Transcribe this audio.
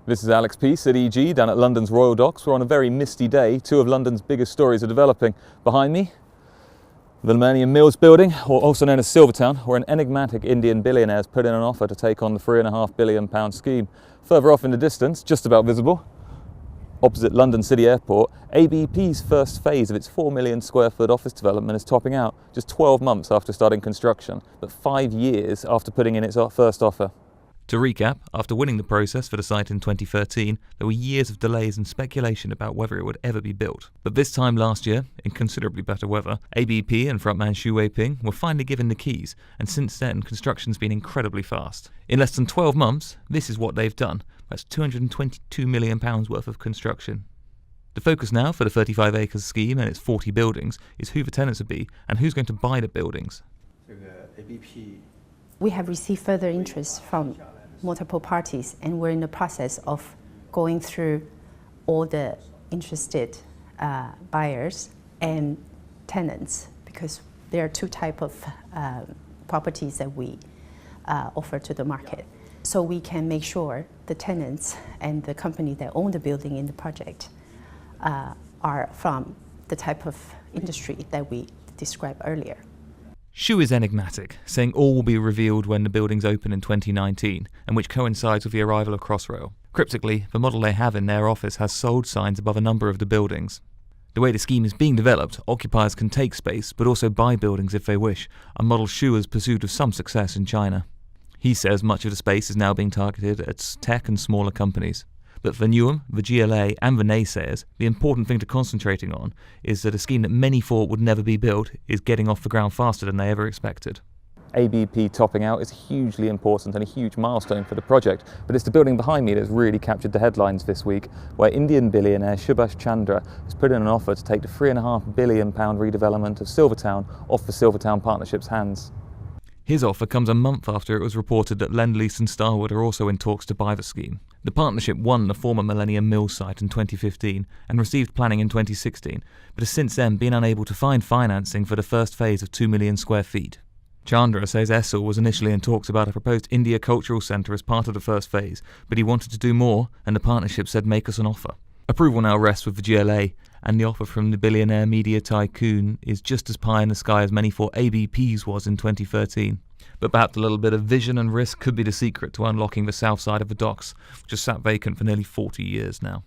This is Alex Peace at EG down at London's Royal Docks. We're on a very misty day. Two of London's biggest stories are developing. Behind me, the Millennium Mills building, or also known as Silvertown, where an enigmatic Indian billionaire has put in an offer to take on the £3.5 billion scheme. Further off in the distance, just about visible, opposite London City Airport, ABP's first phase of its 4 million square foot office development is topping out just 12 months after starting construction, but 5 years after putting in its first offer. To recap, after winning the process for the site in 2013, there were years of delays and speculation about whether it would ever be built. But this time last year, in considerably better weather, ABP and frontman Xu Weiping were finally given the keys, and since then construction's been incredibly fast. In less than 12 months, this is what they've done. That's £222 million worth of construction. The focus now for the 35 acres scheme and its 40 buildings is who the tenants will be and who's going to buy the buildings. We have received further interest from multiple parties, and we're in the process of going through all the interested buyers and tenants, because there are two types of properties that we offer to the market. So we can make sure the tenants and the company that own the building in the project are from the type of industry that we described earlier. Xu is enigmatic, saying all will be revealed when the buildings open in 2019, and which coincides with the arrival of Crossrail. Cryptically, the model they have in their office has sold signs above a number of the buildings. The way the scheme is being developed, occupiers can take space, but also buy buildings if they wish, a model Xu has pursued with some success in China. He says much of the space is now being targeted at tech and smaller companies. But for Newham, the GLA and the naysayers, the important thing to concentrating on is that a scheme that many thought would never be built is getting off the ground faster than they ever expected. ABP topping out is hugely important and a huge milestone for the project, but it's the building behind me that's really captured the headlines this week, where Indian billionaire Subhash Chandra has put in an offer to take the £3.5 billion redevelopment of Silvertown off the Silvertown Partnership's hands. His offer comes a month after it was reported that Lendlease and Starwood are also in talks to buy the scheme. The partnership won the former Millennium Mills site in 2015 and received planning in 2016, but has since then been unable to find financing for the first phase of 2 million square feet. Chandra says Essel was initially in talks about a proposed India Cultural Centre as part of the first phase, but he wanted to do more, and the partnership said make us an offer. Approval now rests with the GLA, and the offer from the billionaire media tycoon is just as pie in the sky as many thought ABP's was in 2013. But perhaps a little bit of vision and risk could be the secret to unlocking the south side of the docks, which has sat vacant for nearly 40 years now.